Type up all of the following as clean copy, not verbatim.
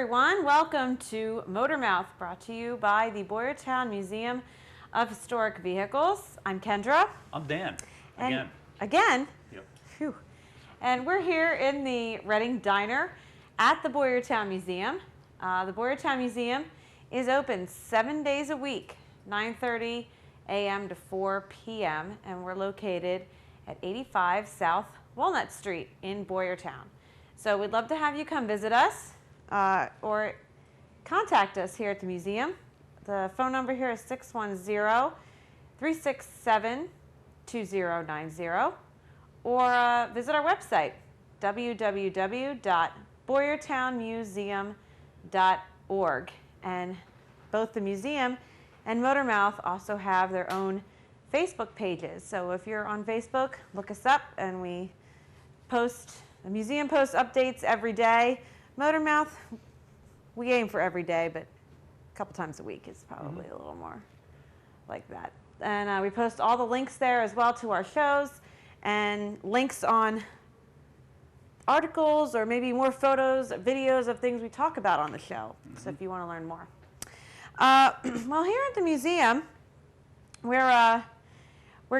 everyone. Welcome to Motormouth, brought to you by the Boyertown Museum of Historic Vehicles. I'm Kendra. I'm Dan. Again? Yep. Phew. And we're here in the Reading Diner at the Boyertown Museum. The Boyertown Museum is open 7 days a week, 9:30 a.m. to 4 p.m. and we're located at 85 South Walnut Street in Boyertown. So we'd love to have you come visit us or contact us here at the museum. The phone number here is 610-367-2090 or visit our website, www.boyertownmuseum.org. And both the museum and Motormouth also have their own Facebook pages. So if you're on Facebook, look us up, and the museum posts updates every day. Motormouth, we aim for every day, but a couple times a week is probably a little more like that. And we post all the links there as well to our shows and links on articles or maybe more photos, videos of things we talk about on the show. So if you want to learn more. Well, here at the museum, we're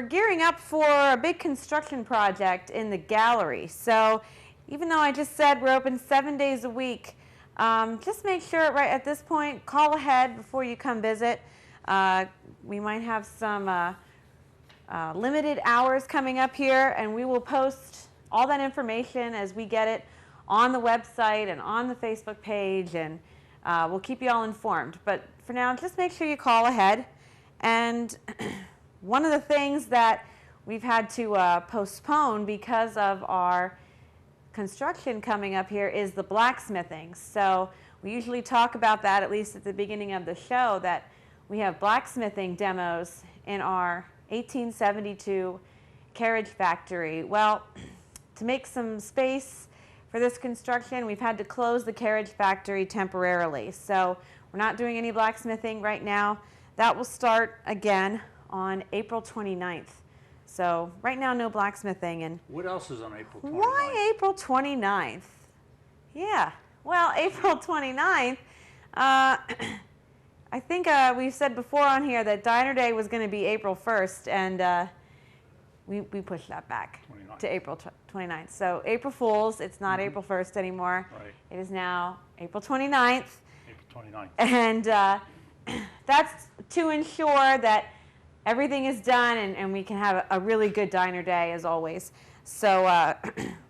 gearing up for a big construction project in the gallery. So even though I just said we're open 7 days a week, just make sure right at this point, call ahead before you come visit. We might have some limited hours coming up here, and we will post all that information as we get it on the website and on the Facebook page, and we'll keep you all informed. But for now, just make sure you call ahead. And one of the things that we've had to postpone because of our construction coming up here is the blacksmithing. So we usually talk about that, at least at the beginning of the show, that we have blacksmithing demos in our 1872 carriage factory. Well, to make some space for this construction, we've had to close the carriage factory temporarily. So we're not doing any blacksmithing right now. That will start again on April 29th. So right now, no blacksmithing. And what else is on April 29th? Why April 29th? Yeah, well, April 29th, I think we've said before on here that Diner Day was going to be April 1st, and we pushed that back to April 29th. So April Fools, it's not April 1st anymore. Right. It is now April 29th. April 29th. And that's to ensure that everything is done and we can have a really good Diner Day as always. So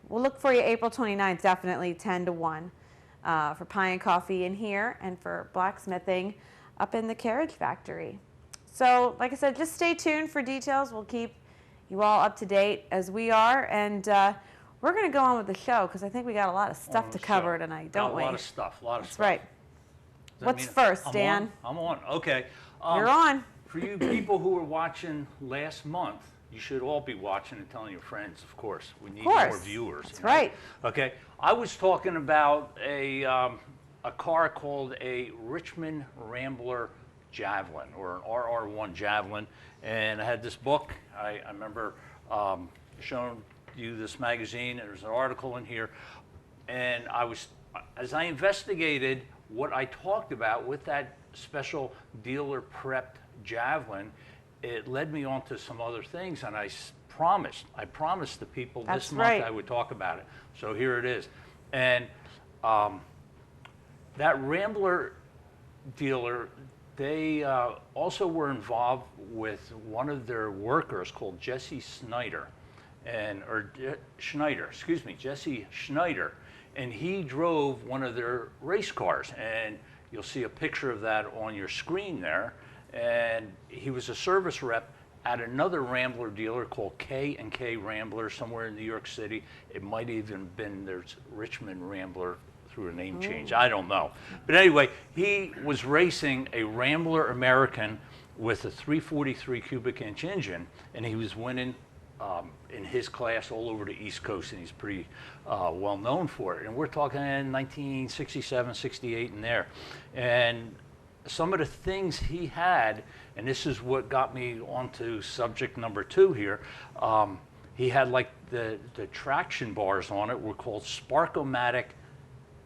we'll look for you April 29th, definitely 10 to 1 for pie and coffee in here and for blacksmithing up in the carriage factory. So like I said, just stay tuned for details. We'll keep you all up to date as we are. And we're going to go on with the show because I think we got a lot of stuff to cover tonight, don't we? A lot of stuff, That's right. What's first, Dan? I'm on. Okay. You're on. For you people who were watching last month, you should all be watching and telling your friends, of course. We need more viewers. That's right. Okay. I was talking about a car called a Richmond Rambler Javelin, or an RR1 Javelin. And I had this book. I remember showing you this magazine, and there's an article in here. And as I investigated what I talked about with that special dealer prepped Javelin, it led me on to some other things, and I promised the people this month I would talk about it. So here it is. And that Rambler dealer, they also were involved with one of their workers called Jesse Schneider, Jesse Schneider, and he drove one of their race cars, and you'll see a picture of that on your screen there. And he was a service rep at another Rambler dealer called K&K Rambler somewhere in New York City. It might even been there's Richmond Rambler through a name change. I don't know. But anyway, he was racing a Rambler American with a 343 cubic inch engine, and he was winning in his class all over the East Coast, and he's pretty well known for it. And we're talking 1967, 68 in there. And some of the things he had, and this is what got me onto subject number 2 here, he had like the traction bars on it were called Sparkomatic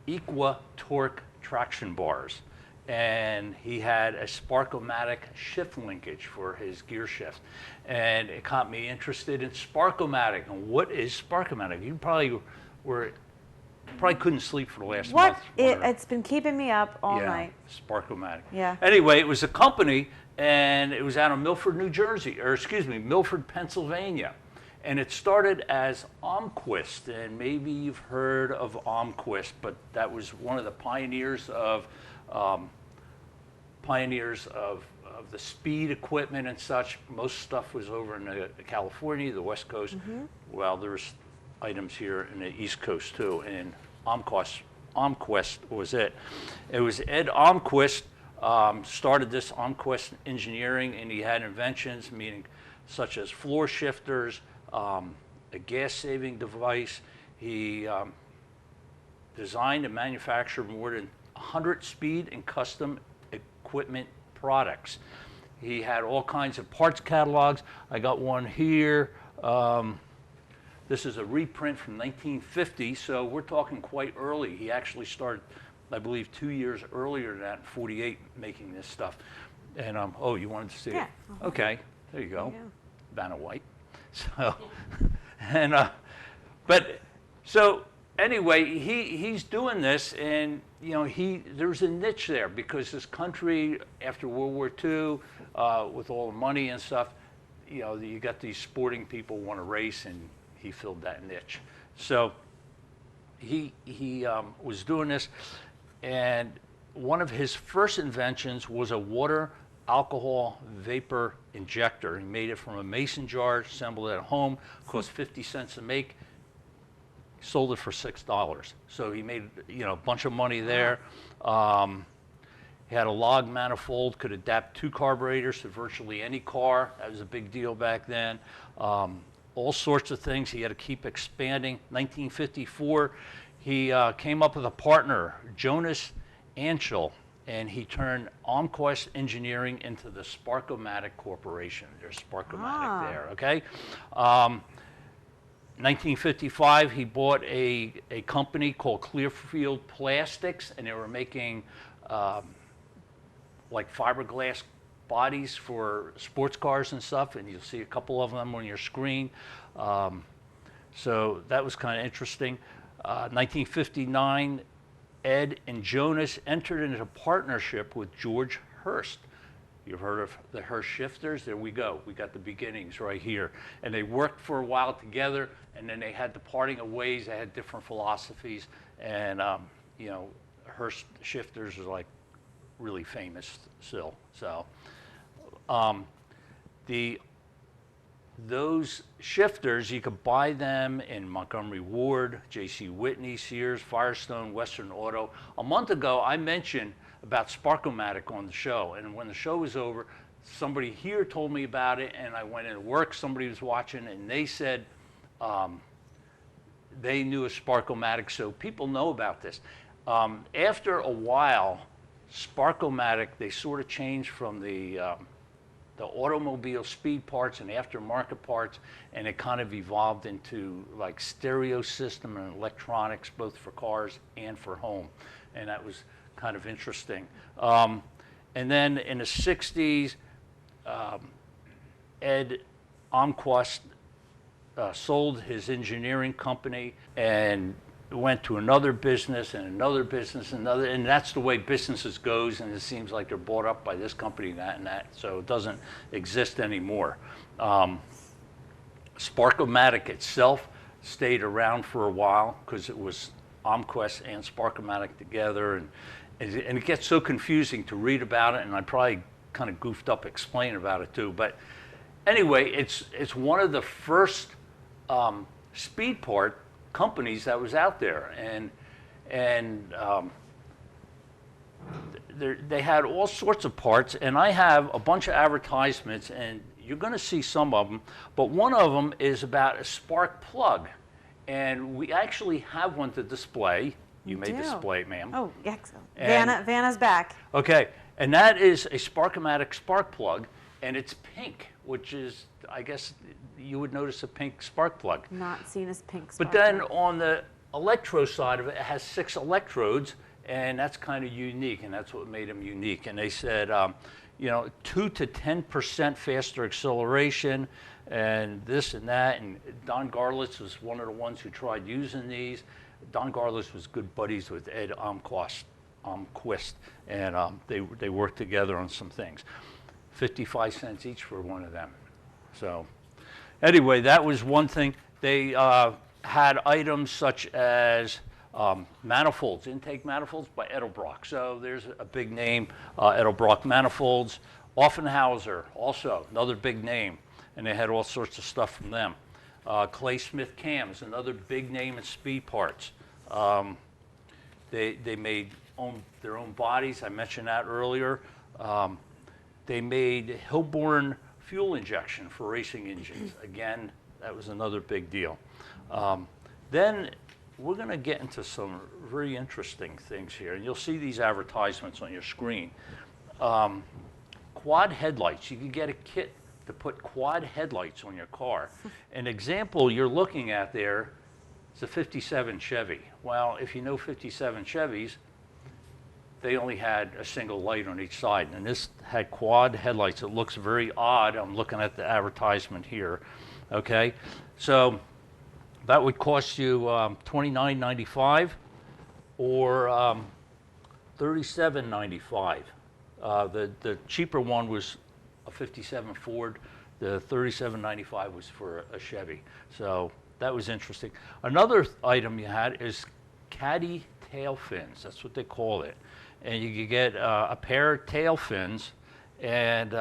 Equa Torque traction bars. And he had a Sparkomatic shift linkage for his gear shift. And it got me interested in Sparkomatic. And what is Sparkomatic? You probably couldn't sleep for the last month. It's been keeping me up all night. Sparkomatic. Yeah. Anyway, it was a company, and it was out of Milford, Milford, Pennsylvania. And it started as Omquist, and maybe you've heard of Omquist, but that was one of the pioneers of the speed equipment and such. Most stuff was over in California, the West Coast. Well, there's items here in the East Coast too, and Omquist was it. It was Ed Omquist started this Omquist Engineering, and he had inventions, meaning such as floor shifters, a gas-saving device. He designed and manufactured more than 100 speed and custom equipment products. He had all kinds of parts catalogs. I got one here. This is a reprint from 1950, so we're talking quite early. He actually started, I believe, 2 years earlier than that, in 48, making this stuff. And oh, you wanted to see it? Okay, there you go. Vanna White. So, and so anyway, he's doing this, and you know, there's a niche there because this country after World War II, with all the money and stuff, you know, you got these sporting people want to race, and he filled that niche. So he was doing this, and one of his first inventions was a water alcohol vapor injector. He made it from a mason jar, assembled it at home, cost 50 cents to make, sold it for $6. So he made, you know, a bunch of money there. He had a log manifold, could adapt 2 carburetors to virtually any car. That was a big deal back then. All sorts of things. He had to keep expanding. 1954, he came up with a partner, Jonas Anschel, and he turned Omquist Engineering into the Sparkomatic Corporation. There's Sparkomatic there, okay? 1955, he bought a company called Clearfield Plastics, and they were making like fiberglass bodies for sports cars and stuff, and you'll see a couple of them on your screen. So that was kind of interesting. 1959, Ed and Jonas entered into a partnership with George Hurst. You've heard of the Hurst shifters? There we go. We got the beginnings right here. And they worked for a while together, and then they had the parting of ways. They had different philosophies, and you know, Hurst shifters are like really famous still. So those shifters, you could buy them in Montgomery Ward, J.C. Whitney, Sears, Firestone, Western Auto. A month ago, I mentioned about Sparkomatic on the show, and when the show was over, somebody here told me about it, and I went into work, somebody was watching, and they said they knew a Sparkomatic, so people know about this. After a while, Sparkomatic, they sort of changed from the automobile speed parts and aftermarket parts, and it kind of evolved into like stereo system and electronics, both for cars and for home, and that was kind of interesting. And then in the 60s, Ed Omquist sold his engineering company and went to another business and another business and another, and that's the way businesses goes, and it seems like they're bought up by this company, that and that, so it doesn't exist anymore. Sparkomatic itself stayed around for a while because it was Omquist and Sparkomatic together, and it gets so confusing to read about it, and I probably kind of goofed up explaining about it too, but anyway, it's one of the first speed part companies that was out there, and they had all sorts of parts, and I have a bunch of advertisements, and you're going to see some of them, but one of them is about a spark plug, and we actually have one to display. You may display it, ma'am. Oh, excellent. Vanna's back. Okay, and that is a Sparkomatic spark plug, and it's pink, which is, I guess, you would notice a pink spark plug. Not seen as pink spark But then plug. on the electro side of it, it has 6 electrodes, And that's kind of unique, and that's what made them unique. And they said, 2 to 10% faster acceleration, and this and that. And Don Garlitz was one of the ones who tried using these. Don Garlitz was good buddies with Ed Quist, and they worked together on some things. 55 cents each for one of them. So anyway, that was one thing. They had items such as manifolds, intake manifolds by Edelbrock. So there's a big name, Edelbrock manifolds. Offenhauser, also another big name, and they had all sorts of stuff from them. Clay Smith cams, another big name in speed parts. They made their own bodies. I mentioned that earlier. They made Hilborn fuel injection for racing engines. Again, that was another big deal. Then we're going to get into some very interesting things here, and you'll see these advertisements on your screen. Quad headlights. You can get a kit to put quad headlights on your car. An example you're looking at there is a 57 Chevy. Well, if you know 57 Chevys, they only had a single light on each side, and this had quad headlights. It looks very odd. I'm looking at the advertisement here. Okay, so that would cost you $29.95 or $37.95. The cheaper one was a 57 Ford. The $37.95 was for a Chevy. So that was interesting. Another item you had is caddy tail fins. That's what they call it. And you could get a pair of tail fins and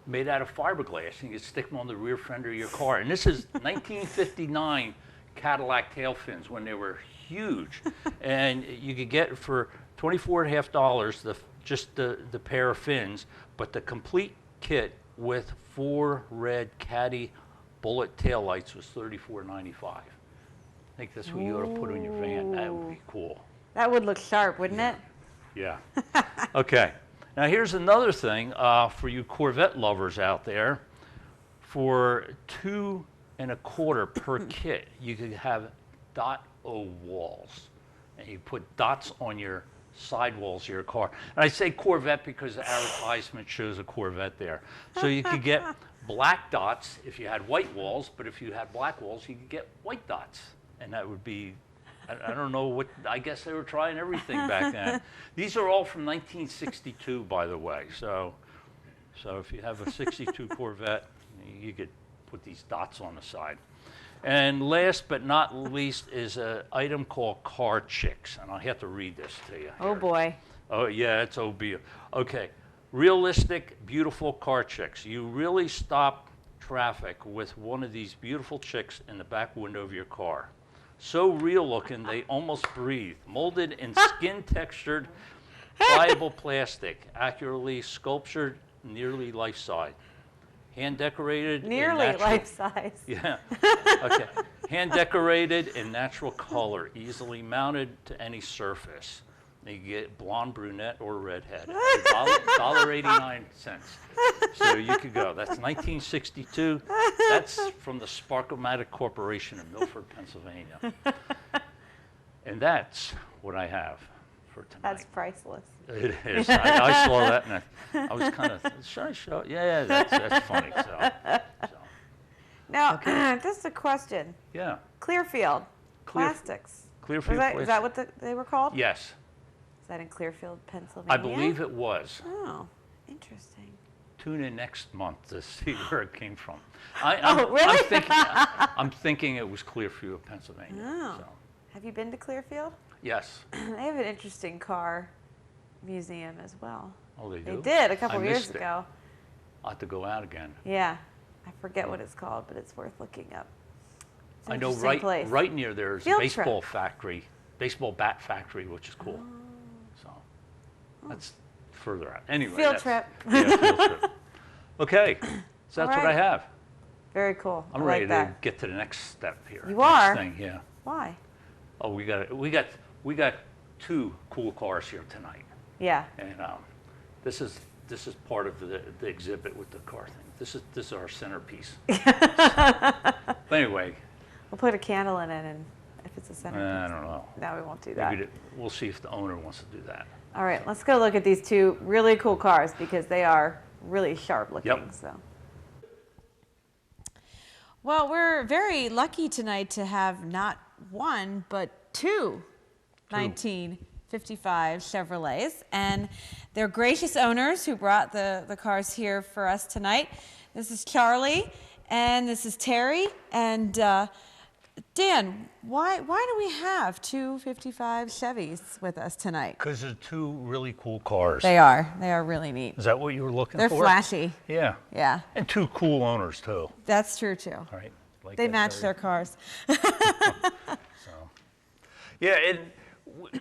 made out of fiberglass. And you could stick them on the rear fender of your car. And this is 1959 Cadillac tail fins when they were huge. And you could get for $24.50 just the pair of fins, but the complete kit with 4 red caddy bullet tail lights was $34.95. I think that's what you ought to put on your van. That would be cool. That would look sharp, wouldn't it? Yeah. Okay. Now here's another thing for you Corvette lovers out there. For $2.25 per kit, you could have .0 walls, and you put dots on your sidewalls of your car. And I say Corvette because the advertisement shows a Corvette there. So you could get black dots if you had white walls, but if you had black walls, you could get white dots, and that would be. I don't know what, I guess they were trying everything back then. These are all from 1962, by the way. So if you have a 62 Corvette, you could put these dots on the side. And last but not least is an item called Car Chicks. And I have to read this to you. Oh, boy. Oh, yeah, it's OB. Okay. Realistic, beautiful car chicks. You really stop traffic with one of these beautiful chicks in the back window of your car. So real looking, they almost breathe. Molded in skin-textured, pliable plastic, accurately sculptured, nearly life-size. Hand-decorated. Nearly life-size. Yeah. Okay. Hand-decorated in natural color, easily mounted to any surface. You get blonde, brunette, or redhead. $1.89. So you could go. That's 1962. That's from the Sparkomatic Corporation in Milford, Pennsylvania. And that's what I have for tonight. That's priceless. It is. I saw that and I was kind of, should I show it? Yeah, that's funny. So. Now, Okay. just a question. Yeah. Clearfield Plastics. Clearfield Is that what they were called? Yes. Is that in Clearfield, Pennsylvania? I believe it was. Oh, interesting. Tune in next month to see where it came from. Really? I'm thinking it was Clearfield, Pennsylvania. Oh. So. Have you been to Clearfield? Yes. They have an interesting car museum as well. Oh, they do? They did a couple I years missed it. ago. I'll have to go out again. Yeah. I forget what it's called, but it's worth looking up. It's an I know interesting place. right near there is a Field baseball trip. factory, baseball bat factory, which is cool. So that's further out. Anyway. Field trip. Yeah, field trip. Okay. So that's what I have. Very cool. I'm I ready like that. to get to the next step here. You Next are? thing, yeah. Why? Oh, we got 2 cool cars here tonight. Yeah. And this is part of the exhibit with the car thing. This is our centerpiece. But anyway. We'll put a candle in it, and if it's a center I piece. don't know. No, we won't do that. Maybe we'll see if the owner wants to do that. All right, let's go look at these two really cool cars because they are really sharp looking. Yep. So. Well, we're very lucky tonight to have not one, but two 1955 Chevrolets. And they're gracious owners who brought the cars here for us tonight. This is Charlie, and this is Terry. And Dan, why do we have two 55 Chevys with us tonight? Because they're two really cool cars. They are. They are really neat. Is that what you were looking They're for? flashy. Yeah. Yeah, And two cool owners, too. that's true too. All right. Like They that, match Terry? their cars. Yeah, and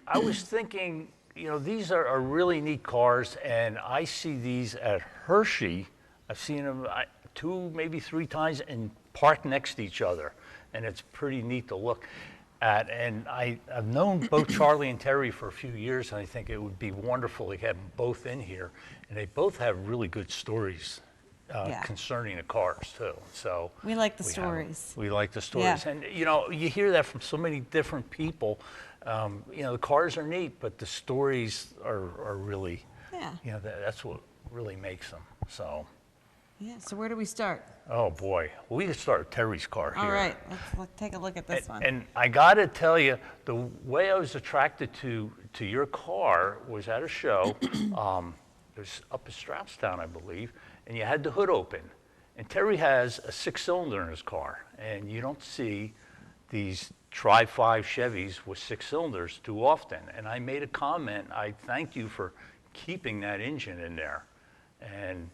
I was thinking, you know, these are really neat cars, and I see these at Hershey. I've seen them 2, maybe 3 times and parked next to each other, and it's pretty neat to look at. And I've known both Charlie and Terry for a few years, and I think it would be wonderful to have them both in here. And they both have really good stories Yeah. concerning the cars, too. So We like the have 'em. stories. We like the stories. Yeah. And, you know, you hear that from so many different people. You know, the cars are neat, but the stories are really, Yeah. you know, that's what really makes them. So, Yeah. So where do we start? oh boy, we could start with Terry's car here. All right. Let's take a look at this one. And I got to tell you, the way I was attracted to your car was at a show. It was up in Strathstown, I believe, and you had the hood open. And Terry has a 6-cylinder in his car, and you don't see these Tri-5 Chevys with 6 cylinders too often. And I made a comment. I thanked you for keeping that engine in there. And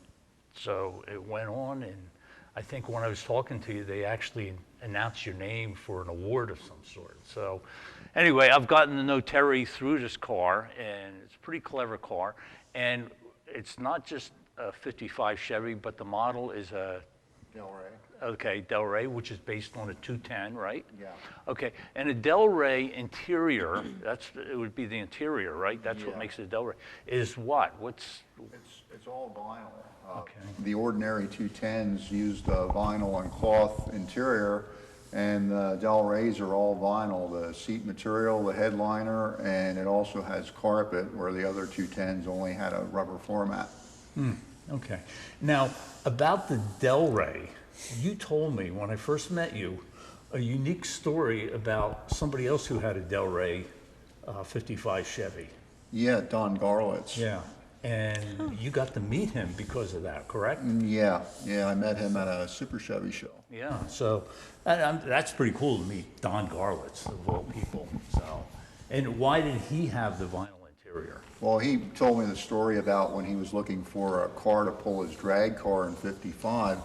so it went on, and I think when I was talking to you, they actually announced your name for an award of some sort. So anyway, I've gotten to know Terry through this car, and it's a pretty clever car. And it's not just a 55 Chevy, but the model is a Delray, which is based on a 210, right? Yeah. Okay, and a Delray interior, it would be the interior, right? That's what Yeah. makes it a Delray. Is what? It's all vinyl. Okay. The ordinary 210s used vinyl and cloth interior, and the Del Reys are all vinyl. The seat material, the headliner, and it also has carpet, where the other 210s only had a rubber floor mat. Okay. Now, about the Delray, you told me when I first met you a unique story about somebody else who had a Delray 55 Chevy. Yeah, Don Garlitz. Yeah. And you got to meet him because of that, correct? Yeah, I met him at a Super Chevy show. Yeah. So that's pretty cool to meet Don Garlitz, of all people. So, and why did he have the vinyl interior? Well, he told me the story about when he was looking for a car to pull his drag car in '55.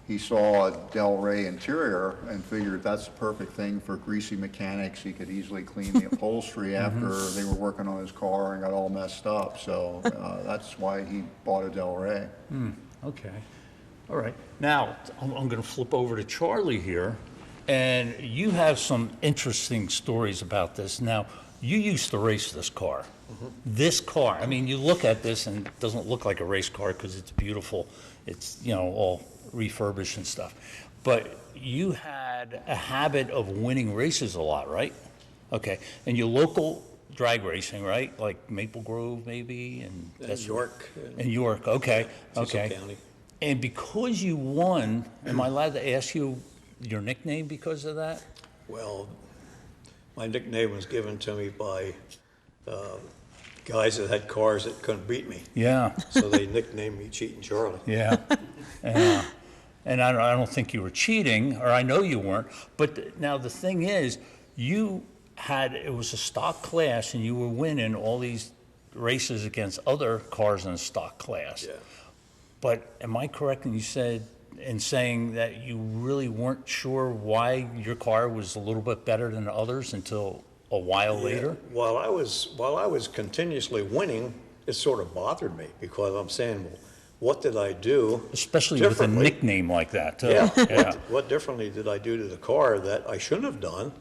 He saw a Del Rey interior and figured that's the perfect thing for greasy mechanics. He could easily clean the upholstery after they were working on his car and got all messed up. So that's why he bought a Del Rey. Okay. All right. Now, I'm going to flip over to Charlie here, and you have some interesting stories about this. Now, you used to race this car. This car, I mean, you look at this and it doesn't look like a race car because it's beautiful. It's, you know, all refurbished and stuff. But you had a habit of winning races a lot, right? Okay. And your local drag racing, right? Like Maple Grove, maybe? And that's York. in York, okay, Cecil okay. County. And because you won, am I allowed to ask you your nickname because of that? Well, my nickname was given to me by guys that had cars that couldn't beat me. Yeah, So they nicknamed me Cheating Charlie. yeah. And I don't think you were cheating, or I know you weren't. But now the thing is, it was a stock class, and you were winning all these races against other cars in a stock class. Yeah. But am I correct in saying that you really weren't sure why your car was a little bit better than others until a while later? While I was continuously winning, it sort of bothered me because I'm saying, well, what did I do? Especially with a differently? nickname like that, too. Yeah. Yeah. What differently did I do to the car that I shouldn't have done?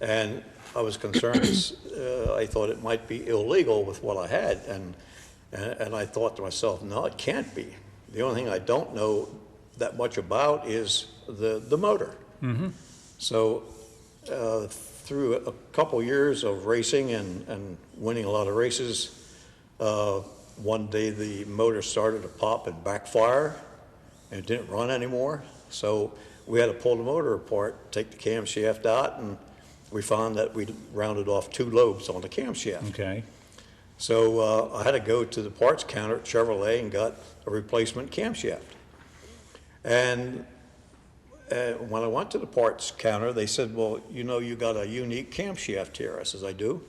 And I was concerned, I thought it might be illegal with what I had, and I thought to myself, no, it can't be. The only thing I don't know that much about is the motor. So through a couple years of racing and winning a lot of races, one day the motor started to pop and backfire, and it didn't run anymore. So we had to pull the motor apart, take the camshaft out, and we found that we rounded off 2 lobes on the camshaft. Okay. So I had to go to the parts counter at Chevrolet and got a replacement camshaft. And when I went to the parts counter, they said, well, you know, you got a unique camshaft here. I says, I do.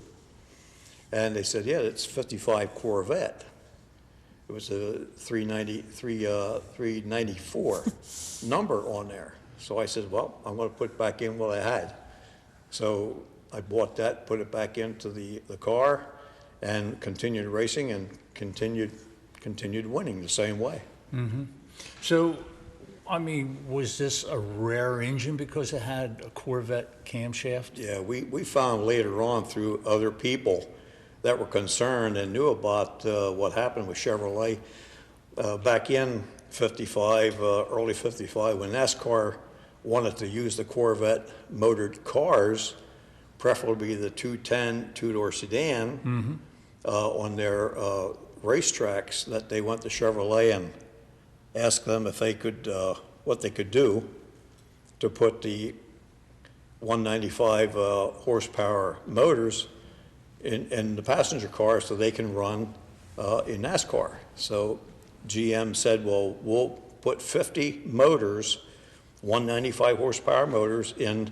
And they said, yeah, it's 55 Corvette. It was a 394 number on there. So I said, well, I'm going to put back in what I had. So I bought that, put it back into the car, and continued racing and continued winning the same way. So, I mean, was this a rare engine because it had a Corvette camshaft? Yeah, we found later on through other people that were concerned and knew about what happened with Chevrolet back in 55, early 55, when NASCAR wanted to use the Corvette motored cars, preferably the 210 two-door sedan, on their racetracks, that they went to Chevrolet and asked them if they could, what they could do to put the 195 horsepower motors in the passenger car so they can run in NASCAR. So GM said, well, we'll put 50 motors, 195 horsepower motors in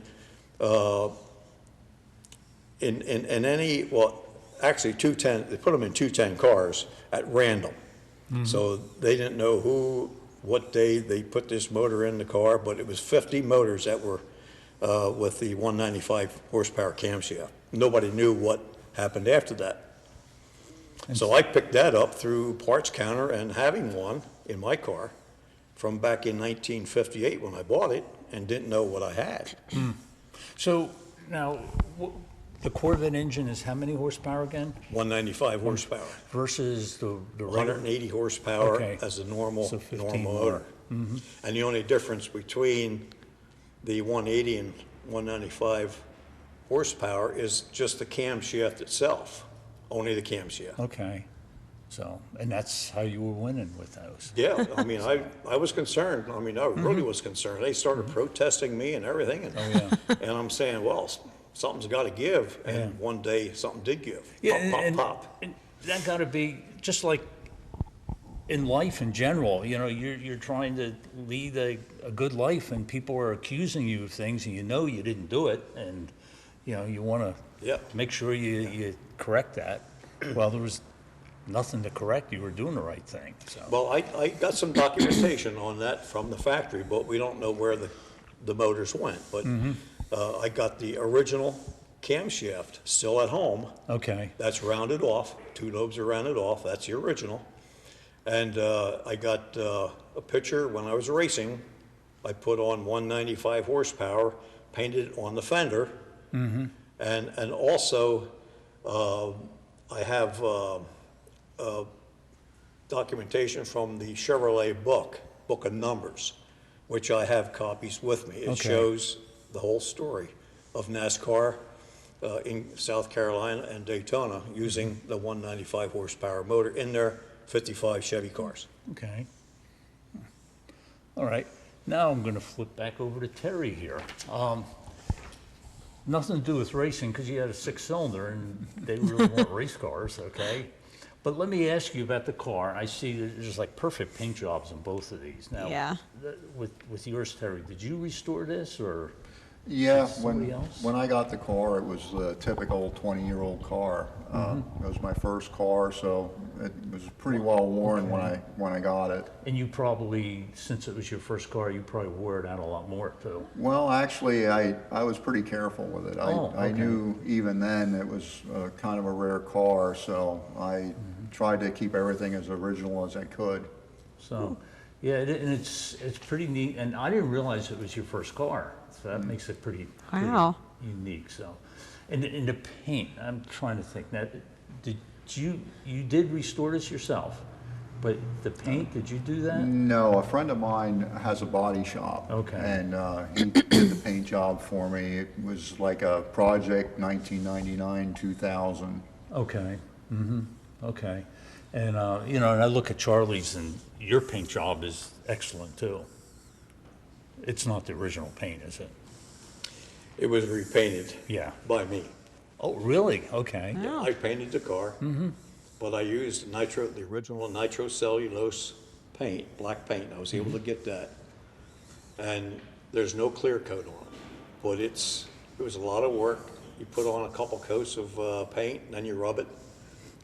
any, well, actually 210, they put them in 210 cars at random. So they didn't know what day they put this motor in the car, but it was 50 motors that were with the 195 horsepower camshaft. Nobody knew what happened after that. So I picked that up through parts counter and having one in my car from back in 1958 when I bought it and didn't know what I had. So now, the Corvette engine is how many horsepower again? 195 horsepower. Versus the 180 horsepower Okay. as a normal So 15 normal more. motor. And the only difference between the 180 and 195 horsepower is just the camshaft itself, only the camshaft. Okay. So, and that's how you were winning with those. Yeah, I mean, I was concerned. I mean, I really was concerned. They started protesting me and everything, and, and I'm saying, well, something's got to give. And one day, something did give. Yeah, Pop, pop, pop. and that got to be just like in life in general. You know, you're trying to lead a good life, and people are accusing you of things, and you know you didn't do it, and you know you want to make sure you correct that. Well, there was nothing to correct. You were doing the right thing. So. Well, I got some documentation on that from the factory, but we don't know where the motors went. But I got the original camshaft still at home. Okay. That's rounded off. 2 lobes are rounded off. That's the original. And I got a picture when I was racing. I put on 195 horsepower, painted it on the fender. And also I have documentation from the Chevrolet book of numbers, which I have copies with me. It shows the whole story of NASCAR in South Carolina and Daytona using the 195 horsepower motor in their 55 Chevy cars. Okay. All right. Now I'm going to flip back over to Terry here. Nothing to do with racing because you had a 6-cylinder and they really weren't race cars, okay? But let me ask you about the car. I see that there's like perfect paint jobs on both of these. Now, with yours, Terry, did you restore this or? Yeah, somebody else? when I got the car, it was a typical 20-year-old car. It was my first car, so it was pretty well worn when I got it. And you probably, since it was your first car, you probably wore it out a lot more too. Well, actually, I was pretty careful with it. I knew even then it was kind of a rare car, so I tried to keep everything as original as I could. So, yeah, and it's pretty neat. And I didn't realize it was your first car, so that makes it pretty unique. So, and the paint, I'm trying to think. Now, did you did restore this yourself? But the paint, did you do that? No, a friend of mine has a body shop. Okay. And he did the paint job for me. It was like a project, 1999, 2000. Okay, okay. And, you know, and I look at Charlie's, and your paint job is excellent too. It's not the original paint, is it? It was repainted. Yeah. By me. Oh, really? Okay. Yeah, I painted the car, but I used the original nitrocellulose paint, black paint. I was able to get that. And there's no clear coat on it, but it was a lot of work. You put on a couple coats of paint, and then you rub it,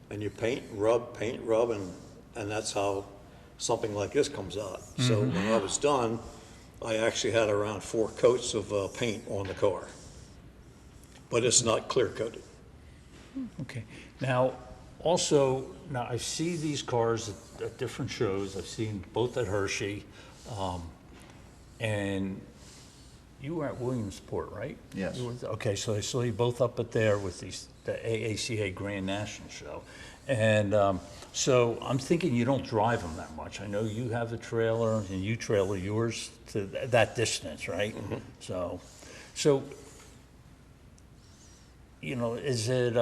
and you paint, rub, and that's how something like this comes out. So when I was done, I actually had around 4 coats of paint on the car, but it's not clear coated. Okay. Now, also, now I see these cars at different shows. I've seen both at Hershey, and you were at Williamsport, right? Yes. Okay, so I saw you both up at there with the AACA Grand National Show. And so I'm thinking you don't drive them that much. I know you have a trailer and you trailer yours to that distance, right? So, you know, is it,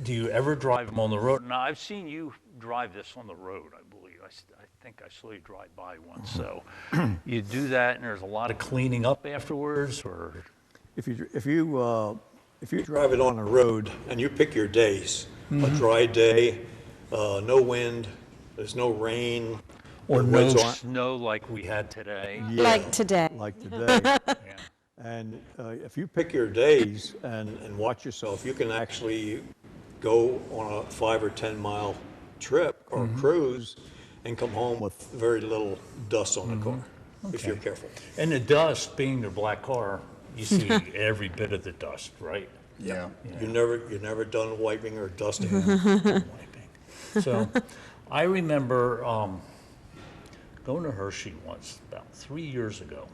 do you ever drive them on the road? Now, I've seen you drive this on the road, I believe. I think I saw you drive by once. So you do that, and there's a lot of cleaning up afterwards, or? If you drive it on the road and you pick your days, a dry day, no wind, there's no rain, Or the no woods aren't- snow like we had today. Yeah, Like today. like today. Yeah. And if you pick your days and watch yourself, you can actually go on a 5 or 10 mile trip or cruise and come home with very little dust on the car, if you're careful. And the dust, being their black car, you see every bit of the dust, right? Yeah. You're never done wiping or dusting. Wiping. So I remember going to Hershey once, about 3 years ago.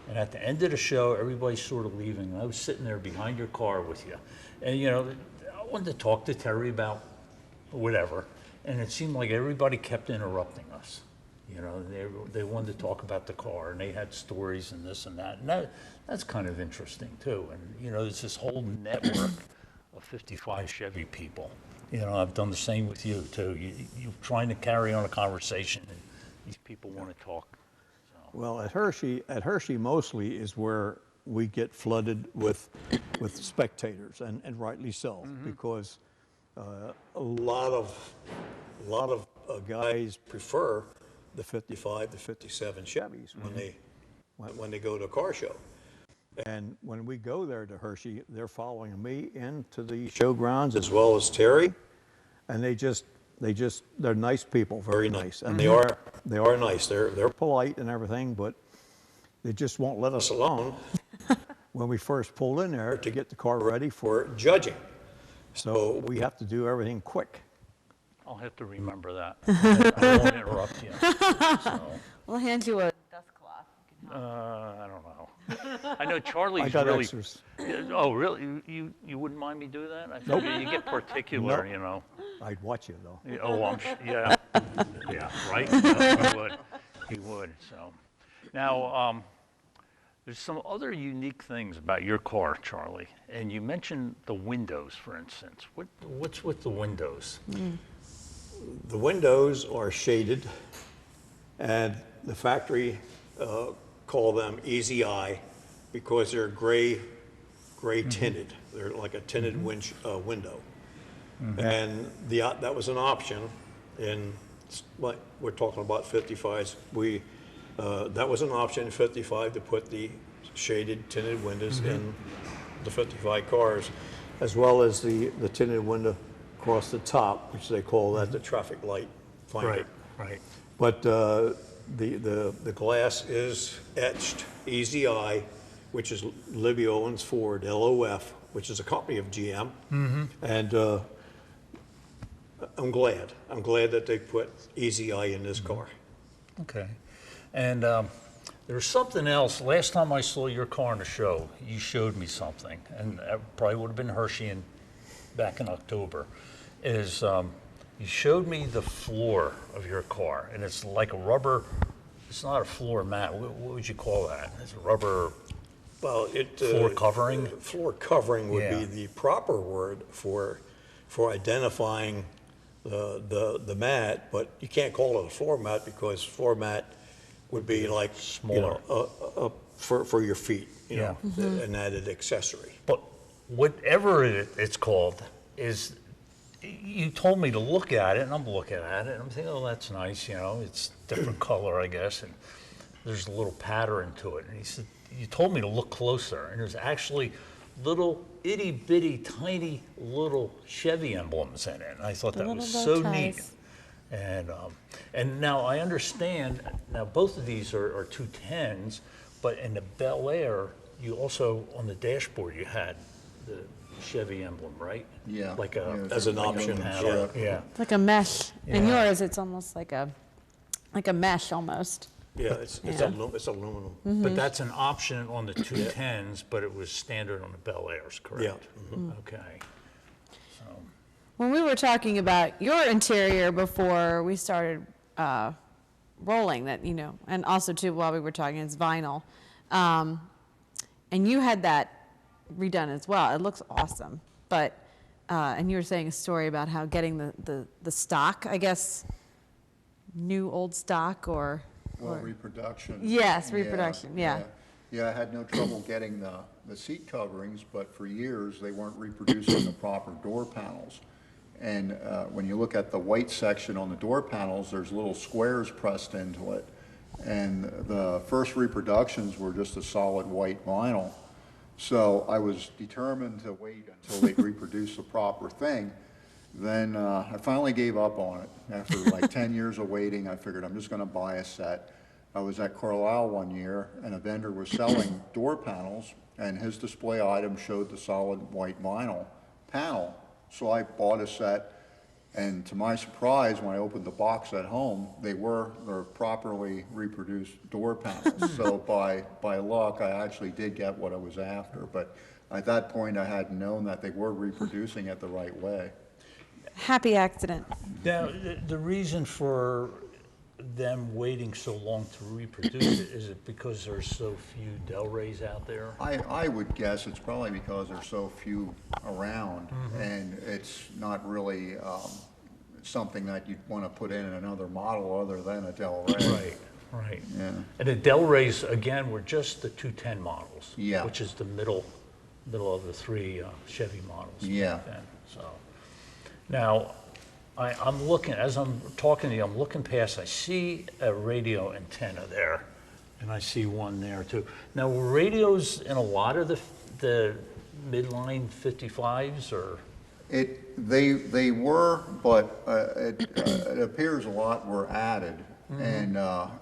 And at the end of the show, everybody's sort of leaving. And I was sitting there behind your car with you. And, you know, I wanted to talk to Terry about whatever. And it seemed like everybody kept interrupting us. You know, they wanted to talk about the car, and they had stories and this and that. And that's kind of interesting, too. And, you know, there's this whole network of 55 Chevy people. You know, I've done the same with you, too. You're trying to carry on a conversation, and these people want to talk. Well, at Hershey mostly is where we get flooded with spectators, and rightly so, because a lot of guys prefer the 55 to 57 Chevys when they go to a car show. And when we go there to Hershey, they're following me into the showgrounds as well as Terry, and they're nice people, very nice, and they are nice. They're polite and everything, but they just won't let us alone when we first pull in there to get the car ready for judging. So we have to do everything quick. I'll have to remember that. I won't interrupt you. So, We'll hand you a dust cloth. I don't know. I know Charlie's I got really. extras. Oh, really? You wouldn't mind me do that? I figure you get particular, Nope. you know. I'd watch you though. Oh, yeah, yeah, right. He would. He would. So, now there's some other unique things about your car, Charlie. And you mentioned the windows, for instance. What's with the windows? The windows are shaded, and the factory call them Easy Eye because they're gray tinted. They're like a tinted window. And that was an option in, like we're talking about 55s. That was an option in 55 to put the shaded tinted windows in the 55 cars, as well as the tinted window across the top, which they call that the traffic light finder. Right. But the glass is etched Easy Eye, which is Libby Owens Ford, LOF, which is a company of GM. And I'm glad that they put Easy Eye in this car. Okay. And there's something else. Last time I saw your car in a show, you showed me something, and that probably would have been Hershey back in October, is you showed me the floor of your car, and it's like a rubber. It's not a floor mat. What would you call that? It's a rubber Well, floor covering. Floor covering would Yeah. be the proper word for identifying the mat, but you can't call it a floor mat because floor mat would be like, Smaller. for your feet, Yeah. an added accessory. But whatever it's called is, you told me to look at it, and I'm looking at it, and I'm thinking, oh, that's nice, it's different color, I guess, and there's a little pattern to it. And he said, you told me to look closer, and there's actually little itty bitty tiny little Chevy emblems in it. And I thought The that little was bow so ties. neat. And now I understand, now both of these are 210s, but in the Bel Air, you also, on the dashboard, you had the Chevy emblem, right? Yeah. Like Yeah, As an like a option, panel. yeah. It's like a mesh. In Yeah. yours, it's almost like a mesh almost. Yeah, it's Yeah. it's aluminum. But that's an option on the 210s, but it was standard on the Bel Airs, correct? Yeah. Okay. So, When we were talking about your interior before we started rolling, that and also too while we were talking, it's vinyl, and you had that redone as well. It looks awesome, but and you were saying a story about how getting the stock, I guess, new old stock or Reproduction. Yes, reproduction, yeah. Yeah, I had no trouble getting the seat coverings, but for years, they weren't reproducing the proper door panels. And when you look at the white section on the door panels, there's little squares pressed into it. And the first reproductions were just a solid white vinyl. So I was determined to wait until they'd reproduce the proper thing. Then I finally gave up on it. After like 10 years of waiting, I figured I'm just going to buy a set. I was at Carlisle one year, and a vendor was selling door panels, and his display item showed the solid white vinyl panel. So I bought a set, and to my surprise, when I opened the box at home, they're properly reproduced door panels. So by luck, I actually did get what I was after. But at that point, I hadn't known that they were reproducing it the right way. happy accident. now, the reason for them waiting so long to reproduce it, is it because there's so few Del Reys out there? I would guess it's probably because there's so few around, and it's not really something that you'd want to put in another model other than a Del Rey. Right. Yeah. And the Del Reys, again, were just the 210 models. Yeah. Which is the middle of the three Chevy models. Yeah. back then. So, now, I'm looking, as I'm talking to you, I'm looking past, I see a radio antenna there, and I see one there too. Now, were radios in a lot of the midline 55s, or? They were, but it appears a lot were added. And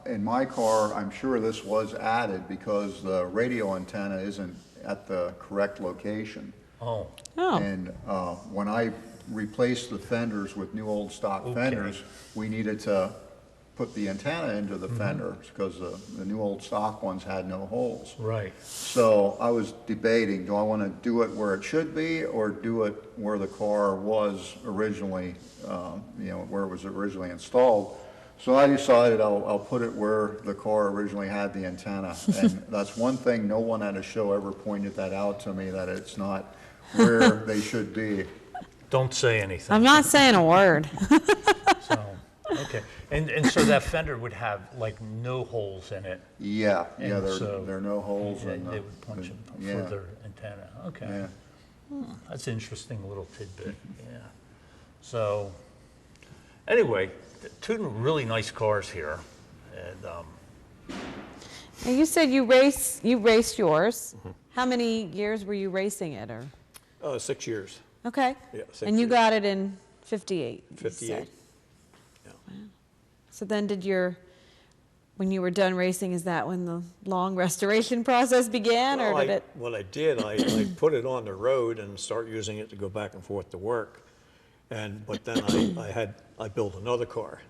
in my car, I'm sure this was added because the radio antenna isn't at the correct location. Oh, Oh, And when I replaced the fenders with new old stock fenders, we needed to put the antenna into the fenders because the new old stock ones had no holes. right. So I was debating, do I want to do it where it should be or do it where the car was originally, where it was originally installed? So I decided I'll put it where the car originally had the antenna. And that's one thing, no one at a show ever pointed that out to me, that it's not where they should be. Don't say anything. I'm not saying a word. So, okay. And so that fender would have like no holes in it. Yeah, And there so are no holes in And the. they would punch them for yeah, their antenna. Okay. yeah. That's an interesting little tidbit, yeah. So, anyway, two really nice cars here. And Now, you said you raced yours. How many years were you racing it, or? 6 years. Okay. Yeah, 6 And you years. got it in 58. you 58. said. Yeah. So then when you were done racing, is that when the long restoration process began, or Well, did it? What I did, I put it on the road and start using it to go back and forth to work. But then I built another car.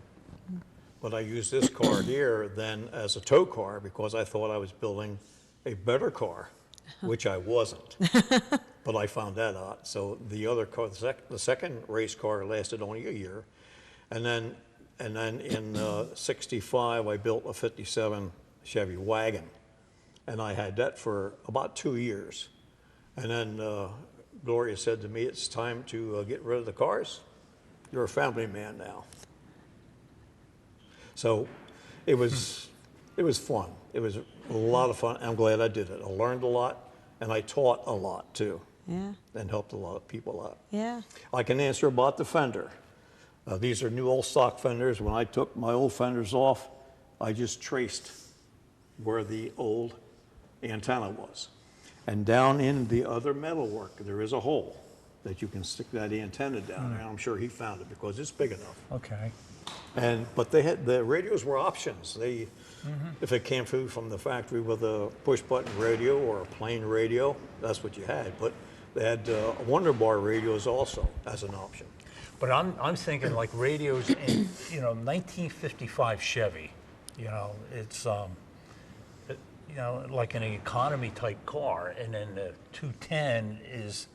But I used this car here then as a tow car because I thought I was building a better car, which I wasn't. But I found that out. So the other car, the second race car lasted only a year. And then in '65, I built a '57 Chevy wagon, and I had that for about 2 years. And then Gloria said to me, "It's time to get rid of the cars. You're a family man now." So it was fun. It was a lot of fun. I'm glad I did it. I learned a lot, and I taught a lot too, Yeah. and helped a lot of people out. Yeah. I can answer about the fender. These are new old stock fenders. When I took my old fenders off, I just traced where the old antenna was. And down in the other metalwork, there is a hole that you can stick that antenna down there. I'm sure he found it because it's big enough. Okay. But the radios were options. If it came through from the factory with a push button radio or a plain radio, that's what you had. But they had Wonder Bar radios also as an option. But I'm thinking like radios in 1955 Chevy. It's like an economy type car, and then the 210 is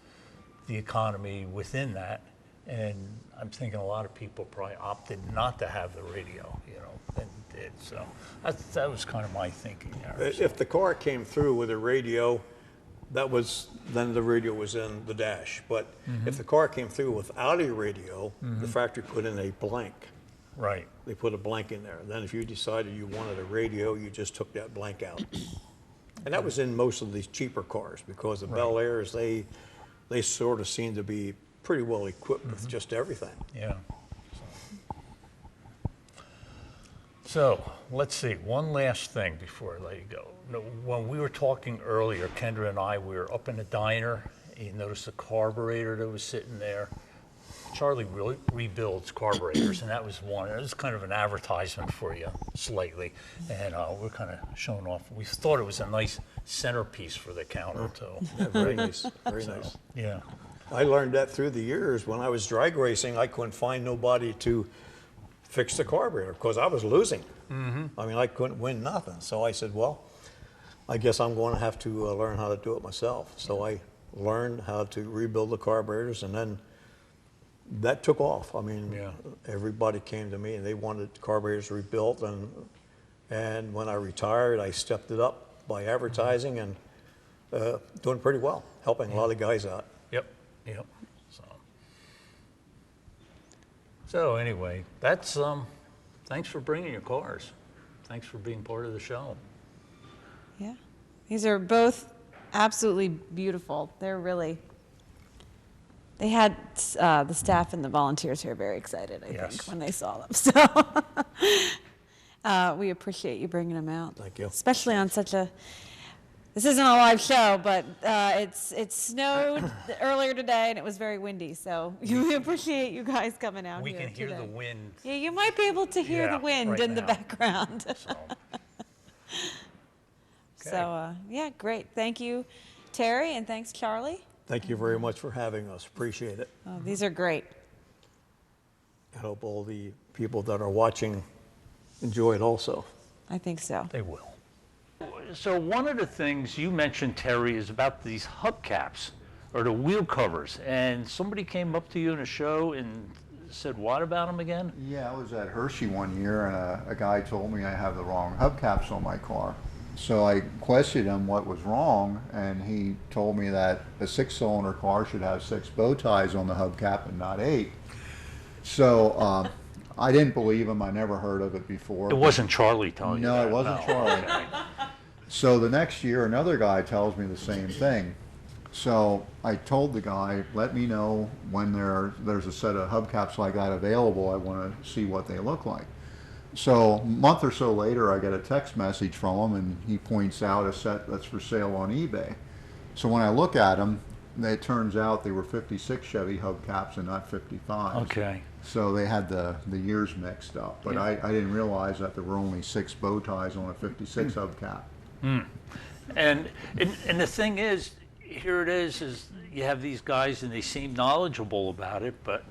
the economy within that. And I'm thinking a lot of people probably opted not to have the radio, and did. So that was kind of my thinking there. If the car came through with a radio, then the radio was in the dash. But if the car came through without a radio, the factory put in a blank. Right. They put a blank in there. Then if you decided you wanted a radio, you just took that blank out. And that was in most of these cheaper cars because the Bel Airs, they sort of seem to be pretty well equipped with just everything. Yeah. So let's see, one last thing before I let you go. When we were talking earlier, Kendra and I, we were up in the diner. You noticed the carburetor that was sitting there. Charlie really rebuilds carburetors, and that was one. It was kind of an advertisement for you, slightly. And we're kind of showing off. We thought it was a nice centerpiece for the counter, too. Yeah, very nice, very nice. Yeah. I learned that through the years. When I was drag racing, I couldn't find nobody to fix the carburetor because I was losing. I mean, I couldn't win nothing. So I said, well, I guess I'm going to have to learn how to do it myself. So I learned how to rebuild the carburetors, and then that took off. I mean, everybody came to me and they wanted carburetors rebuilt. And when I retired, I stepped it up by advertising and doing pretty well, helping a lot of guys out. Yep. So anyway, that's thanks for bringing your cars. Thanks for being part of the show. Yeah. These are both absolutely beautiful. They had the staff and the volunteers here very excited, I think, when they saw them. So we appreciate you bringing them out. Thank you. Especially on this isn't a live show, but it snowed earlier today and it was very windy. So we appreciate you guys coming out We here can hear today. the wind. Yeah, you might be able to hear the wind right in the now. background. So, So, yeah, great. Thank you, Terry, and thanks, Charlie. Thank you very much for having us. Appreciate it. Oh, these are great. I hope all the people that are watching enjoy it also. I think so. they will. So one of the things you mentioned, Terry, is about these hubcaps or the wheel covers. And somebody came up to you in a show and said, what about them again? Yeah, I was at Hershey one year and a guy told me I have the wrong hubcaps on my car. So I questioned him what was wrong, and he told me that a 6-cylinder car should have 6 bow ties on the hubcap and not 8. So I didn't believe him. I never heard of it before. It wasn't Charlie telling you No, that. it wasn't Charlie. Okay. So the next year, another guy tells me the same thing. So I told the guy, let me know when there's a set of hubcaps like that available. I want to see what they look like. So a month or so later, I get a text message from him, and he points out a set that's for sale on eBay. So when I look at them, it turns out they were 56 Chevy hubcaps and not 55. Okay. So they had the years mixed up. But I didn't realize that there were only 6 bow ties on a 56 hubcap. And the thing is, here it is you have these guys and they seem knowledgeable about it, but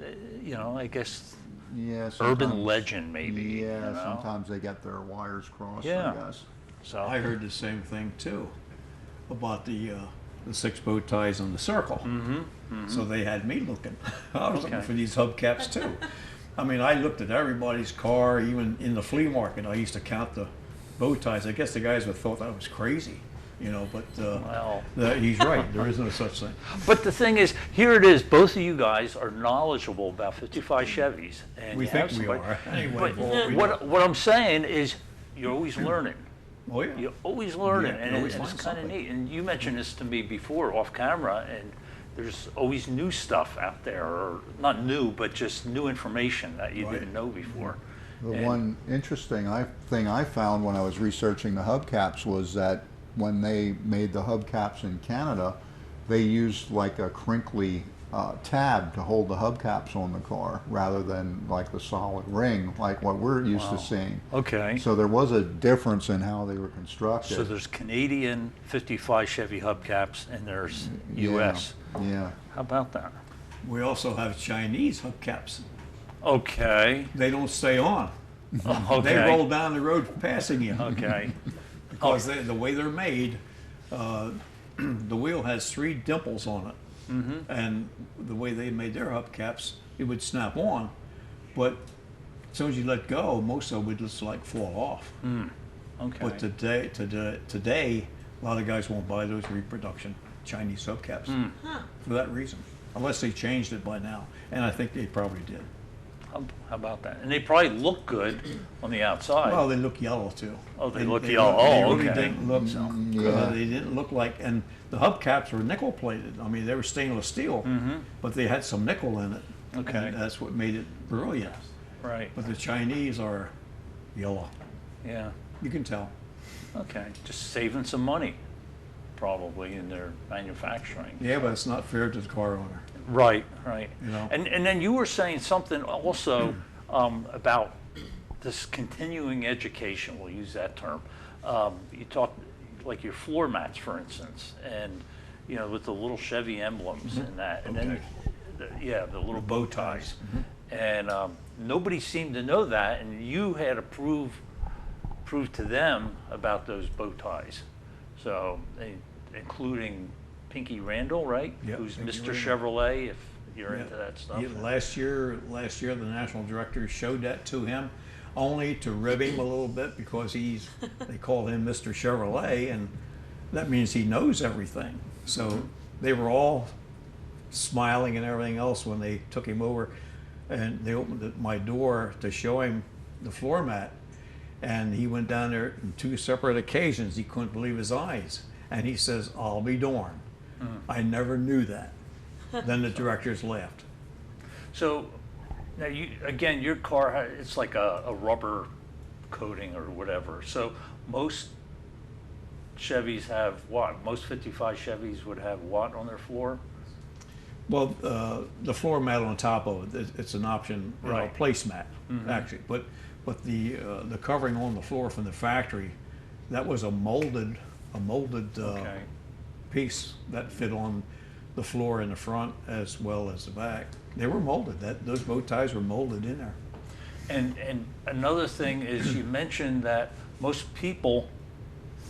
I guess Yeah, urban sometimes- legend maybe. Yeah, sometimes they get their wires crossed, Yeah. I guess. So I heard the same thing too, about the 6 bow ties on the circle. So they had me looking. I was looking for these hubcaps too. I mean, I looked at everybody's car, even in the flea market. I used to count the bow ties. I guess the guys would have thought that was crazy, you know, but Well. he's right. There is no such thing. But the thing is, here it is, both of you guys are knowledgeable about 55 Chevys. And We you think have we somebody- are. Anyway, But for what we what I'm saying is, you're always learning. Oh, yeah. You're always learning, Yeah, you and always it's find kind of something. neat. And you mentioned this to me before, off camera, and there's always new stuff out there, or not new, but just new information that you Right. didn't know before. The And- one interesting thing I found when I was researching the hubcaps was that when they made the hubcaps in Canada, they used like a crinkly tab to hold the hubcaps on the car rather than like the solid ring like what we're used to seeing. Okay. So there was a difference in how they were constructed. So there's Canadian 55 Chevy hubcaps, and there's Yeah, US. Yeah. How about that? We also have Chinese hubcaps. Okay. They don't stay on. Okay. They roll down the road passing you. Okay. Because the way they're made, the wheel has 3 dimples on it. And the way they made their hubcaps, it would snap on, but as soon as you let go, most of it would just like fall off. Okay. But today, a lot of guys won't buy those reproduction Chinese hubcaps for that reason, unless they changed it by now, and I think they probably did. How about that? And they probably look good on the outside. Well, they look yellow too. Oh, they look yellow. Oh, They really okay. didn't look. Yeah. They didn't look like, and the hubcaps were nickel plated. I mean, they were stainless steel, but they had some nickel in it. Okay. And that's what made it brilliant. Right. But the Chinese are yellow. Yeah. You can tell. Okay. Just saving some money, probably, in their manufacturing. Yeah, but it's not fair to the car owner. Right. Right. You know. And then you were saying something also about this continuing education. We'll use that term. You talked like your floor mats, for instance, and you know, with the little Chevy emblems and that, and then the little bow ties, and nobody seemed to know that, and you had to prove to them about those bow ties. So, including Pinky Randall, right? Yep, Who's Pinky Mr. Randall. Chevrolet, if you're Yeah. into that stuff. Yeah, last year, the national director showed that to him, only to rib him a little bit because they call him Mr. Chevrolet, and that means he knows everything. So they were all smiling and everything else when they took him over, and they opened my door to show him the floor mat, and he went down there on 2 separate occasions. He couldn't believe his eyes, and he says, "I'll be darned. I never knew that." Then the directors laughed. So, now again, your car, it's like a rubber coating or whatever. So most Chevys have what? Most 55 Chevys would have what on their floor? Well, the floor mat on top of it, it's an option, Right. placemat, actually. But the covering on the floor from the factory, that was a molded Okay. piece that fit on the floor in the front as well as the back. They were molded. Those bow ties were molded in there. And another thing is, you mentioned that most people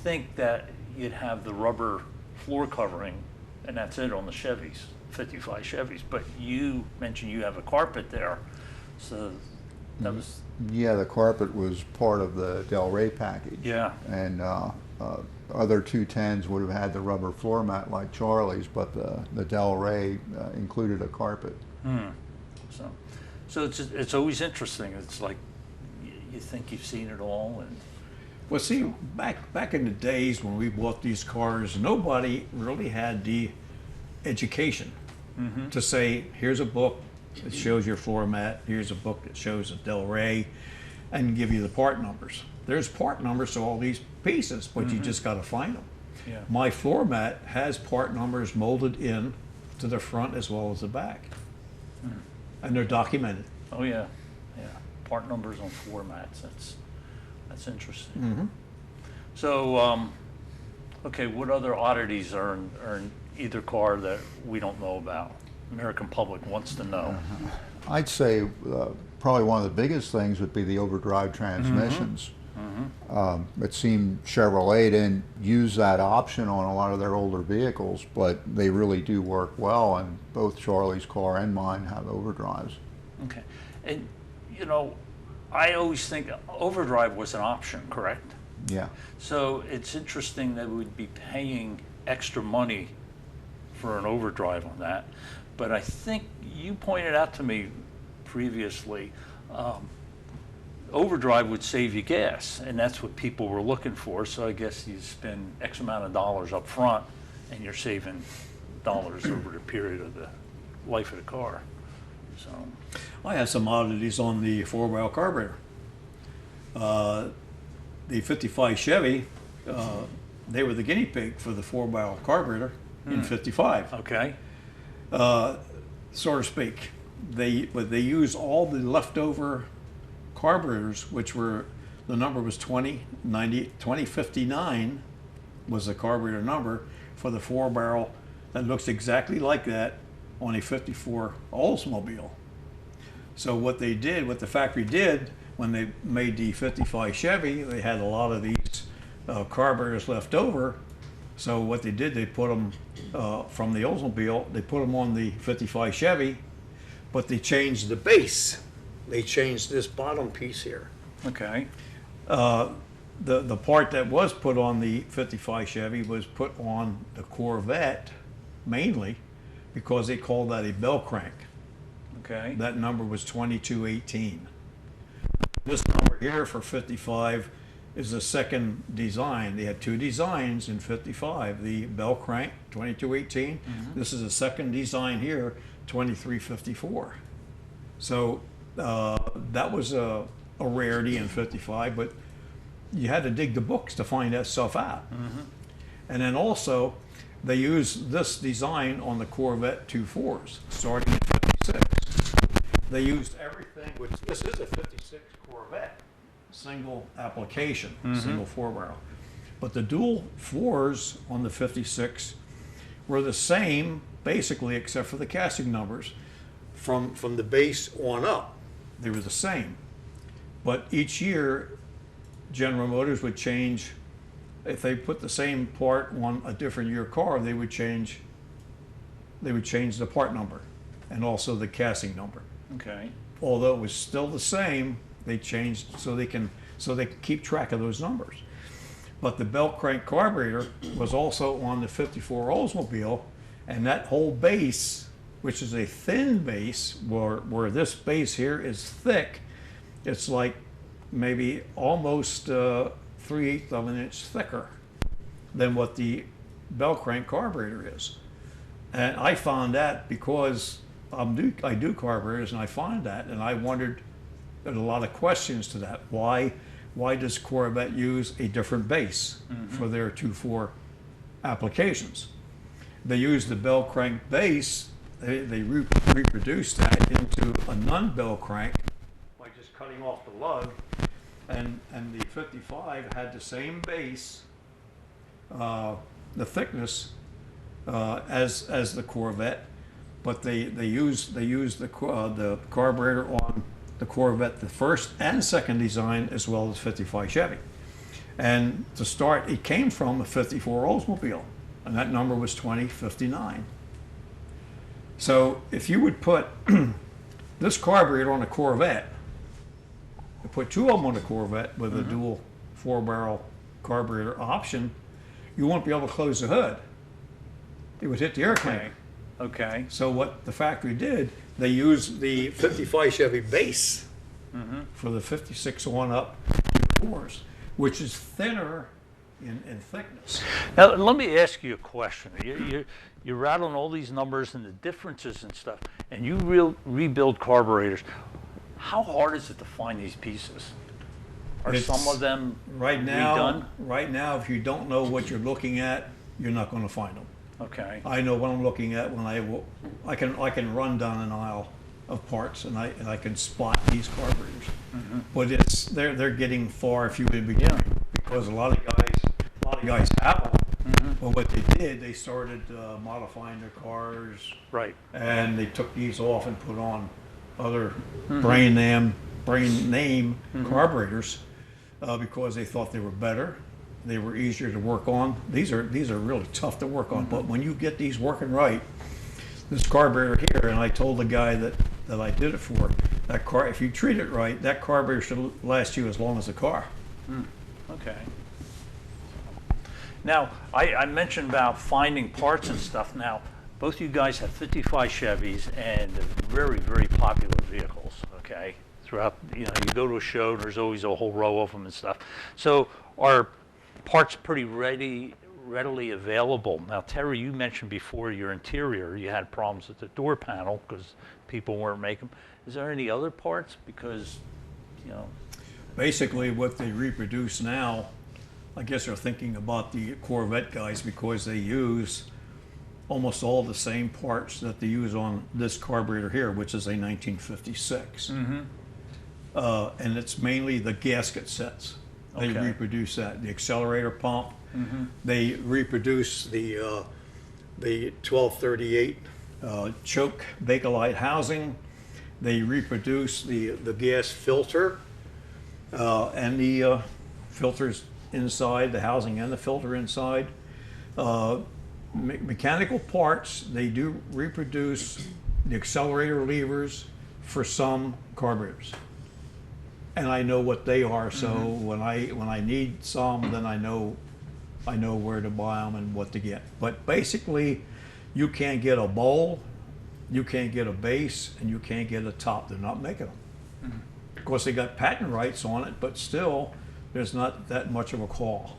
think that you'd have the rubber floor covering and that's it on the Chevys, 55 Chevys, but you mentioned you have a carpet there, so that was, Yeah, the carpet was part of the Del Rey package. yeah, And other 210s would have had the rubber floor mat like Charlie's, but the Del Rey included a carpet. so it's always interesting. It's like you think you've seen it all, and Well, see, back in the days when we bought these cars, nobody really had the education to say, here's a book that shows your floor mat, here's a book that shows a Del Rey, and give you the part numbers. There's part numbers to all these pieces, but you just got to find them. Yeah. My floor mat has part numbers molded in to the front as well as the back, and they're documented. oh yeah, part numbers on floor mats. That's interesting. So, okay, what other oddities are in either car that we don't know about? American public wants to know. I'd say probably one of the biggest things would be the overdrive transmissions. It seemed Chevrolet didn't use that option on a lot of their older vehicles, but they really do work well, and both Charlie's car and mine have overdrives. Okay, and you know, I always think overdrive was an option, correct? Yeah. So it's interesting that we'd be paying extra money for an overdrive on that. But I think you pointed out to me previously, overdrive would save you gas, and that's what people were looking for. So I guess you spend X amount of dollars up front, and you're saving dollars over the period of the life of the car. So I have some oddities on the 4-barrel carburetor. The 55 Chevy, they were the guinea pig for the 4-barrel carburetor in 55. okay, So to speak. They used all the leftover carburetors, which were, the number was 2059 was the carburetor number for the 4-barrel that looks exactly like that on a 54 Oldsmobile. So what they did, what the factory did when they made the 55 Chevy, they had a lot of these carburetors left over. So what they did, they put them from the Oldsmobile, they put them on the 55 Chevy, but they changed the base. They changed this bottom piece here. okay, The part that was put on the 55 Chevy was put on the Corvette mainly because they called that a bell crank. okay, That number was 2218. This number here for 55 is the second design. They had two designs in 55. The bell crank, 2218. This is the second design here, 2354. So that was a rarity in 55, but you had to dig the books to find that stuff out. And then also, they used this design on the Corvette 2.4s, starting in 56. They used everything, which this is a 56 Corvette, single application, single 4-barrel. But the dual 4s on the 56 were the same, basically, except for the casting numbers. From the base on up, they were the same. But each year, General Motors would change. If they put the same part on a different year car, they would change the part number and also the casting number. okay, Although it was still the same, they changed so they can keep track of those numbers. But the bell crank carburetor was also on the 54 Oldsmobile, and that whole base, which is a thin base, where this base here is thick, it's like maybe almost 3/8 of an inch thicker than what the bell crank carburetor is. And I found that because I do carburetors, and I find that, and I wondered, there's a lot of questions to that. Why does Corvette use a different base for their 2.4 applications? They use the bell crank base. They reproduced that into a non-bell crank by just cutting off the lug, and the 55 had the same base, the thickness as the Corvette, but they used the carburetor on the Corvette, the first and second design, as well as 55 Chevy. And to start, it came from a 54 Oldsmobile, and that number was 2059. So if you would put this carburetor on a Corvette, and put two of them on a Corvette with a dual 4-barrel carburetor option, you won't be able to close the hood. It would hit the air tank. okay, So what the factory did, they used the 55 Chevy base for the 56 on up 4s, which is thinner in thickness. Now, let me ask you a question. You're rattling all these numbers and the differences and stuff, and you rebuild carburetors. How hard is it to find these pieces? Are It's- some of them Right now, redone? right now, if you don't know what you're looking at, you're not going to find them. Okay, I know what I'm looking at when I can run down an aisle of parts, and I can spot these carburetors. But they're getting far few in between, because a lot of guys have them. But what they did, they started modifying their cars, right, and they took these off and put on other brand name carburetors because they thought they were better. They were easier to work on. These are really tough to work on. But when you get these working right, this carburetor here, and I told the guy that I did it for, that car, if you treat it right, that carburetor should last you as long as the car. Okay. Now, I mentioned about finding parts and stuff. Now, both you guys have 55 Chevys and very, very popular vehicles, okay? Throughout, you go to a show, there's always a whole row of them and stuff. So are parts pretty readily available? Now, Terry, you mentioned before your interior, you had problems with the door panel because people weren't making them. Is there any other parts? Because, Basically, what they reproduce now, I guess they're thinking about the Corvette guys because they use almost all the same parts that they use on this carburetor here, which is a 1956. And it's mainly the gasket sets. They Okay. reproduce that. The accelerator pump. They reproduce the 1238 choke Bakelite housing. They reproduce the gas filter and the filters inside, the housing and the filter inside. Mechanical parts, they do reproduce the accelerator levers for some carburetors. And I know what they are, so when I need some, then I know where to buy them and what to get. But basically, you can't get a bowl, you can't get a base, and you can't get a top. They're not making them. Of course, they got patent rights on it, but still, there's not that much of a call.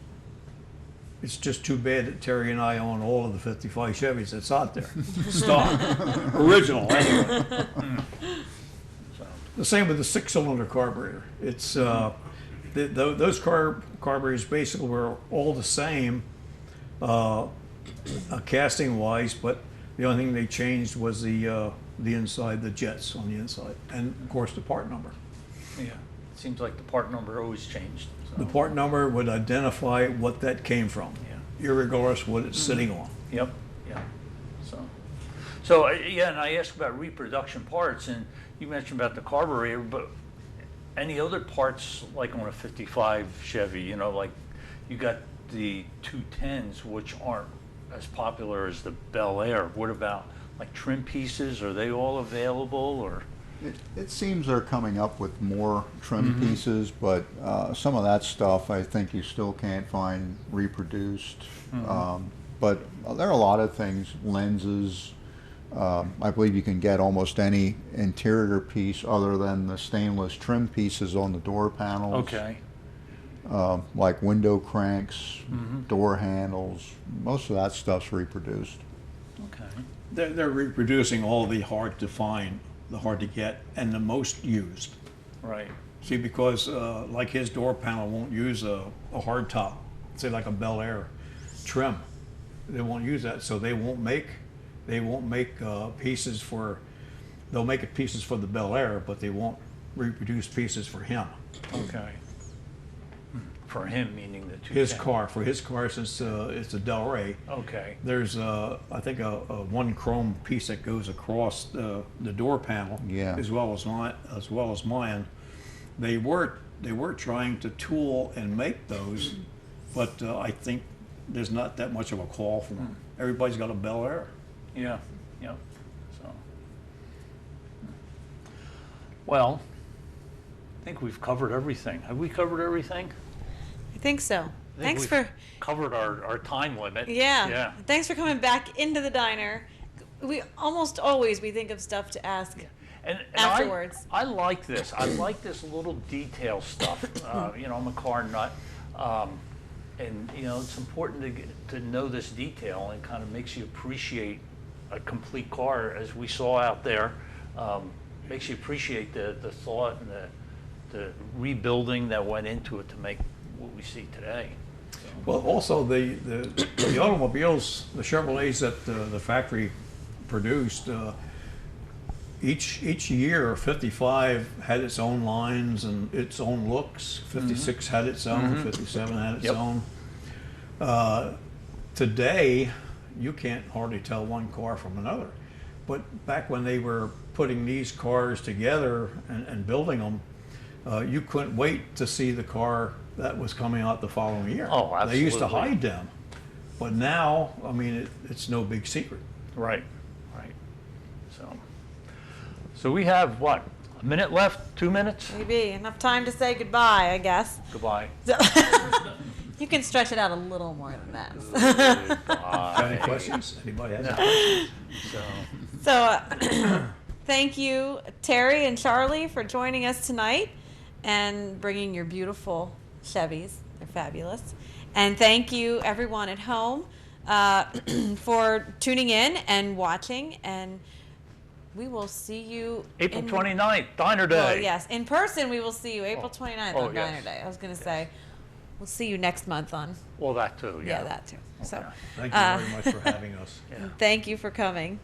It's just too bad that Terry and I own all of the 55 Chevys that's out there. Stock. Original, anyway. The same with the 6-cylinder carburetor. It's those carburetors basically were all the same casting wise, but the only thing they changed was the inside, the jets on the inside, and of course the part number. Yeah, it seems like the part number always changed. So. The part number would identify what that came from, irregardless of what it's sitting on. Yep, yeah. So yeah, and I asked about reproduction parts, and you mentioned about the carburetor, but any other parts like on a 55 Chevy, like you got the 210s, which aren't as popular as the Bel Air. What about like trim pieces? Are they all available, or? It seems they're coming up with more trim pieces, but some of that stuff I think you still can't find reproduced. But there are a lot of things, lenses. I believe you can get almost any interior piece other than the stainless trim pieces on the door panels. Okay. Like window cranks, door handles. Most of that stuff's reproduced. Okay. They're reproducing all the hard to find, the hard to get, and the most used. Right. See, because like his door panel won't use a hard top, say like a Bel Air trim. They won't use that, so they won't make pieces for. They'll make pieces for the Bel Air, but they won't reproduce pieces for him. Okay. For him, meaning the 210. His car, for his car, since it's a Del Rey. Okay. There's I think a one chrome piece that goes across the door panel, as well as mine. They were trying to tool and make those, but I think there's not that much of a call for them. Everybody's got a Bel Air. Yeah. Yep. So. Well, I think we've covered everything. Have we covered everything? I think so. I think Thanks we've for covered our time limit. yeah. Yeah. Thanks for coming back into the diner. We almost always think of stuff to ask. And Afterwards. I like this. I like this little detail stuff. I'm a car nut, and it's important to know this detail, and it kind of makes you appreciate a complete car, as we saw out there. Makes you appreciate the thought and the rebuilding that went into it to make what we see today. So. Well, also the automobiles, the Chevrolets that the factory produced, each year 55 had its own lines and its own looks. 56 had its own. 57 had its own. Today, you can't hardly tell one car from another. But back when they were putting these cars together and building them, you couldn't wait to see the car that was coming out the following year. Oh, absolutely. They used to hide them. But now, I mean, it's no big secret. Right. So we have what? A minute left, 2 minutes? Maybe enough time to say goodbye, I guess. Goodbye. You can stretch it out a little more than that. Any questions? Anybody has any questions? So, thank you, Terry and Charlie, for joining us tonight and bringing your beautiful Chevys. They're fabulous. And thank you, everyone at home, for tuning in and watching. And we will see you April 29th, Diner Day. Well, yes, in person we will see you April 29th on yes. Diner Day. I was going to say, we'll see you next month on. Well, that too, yeah. Yeah, that too. So, Thank you very much for having us. thank you for coming.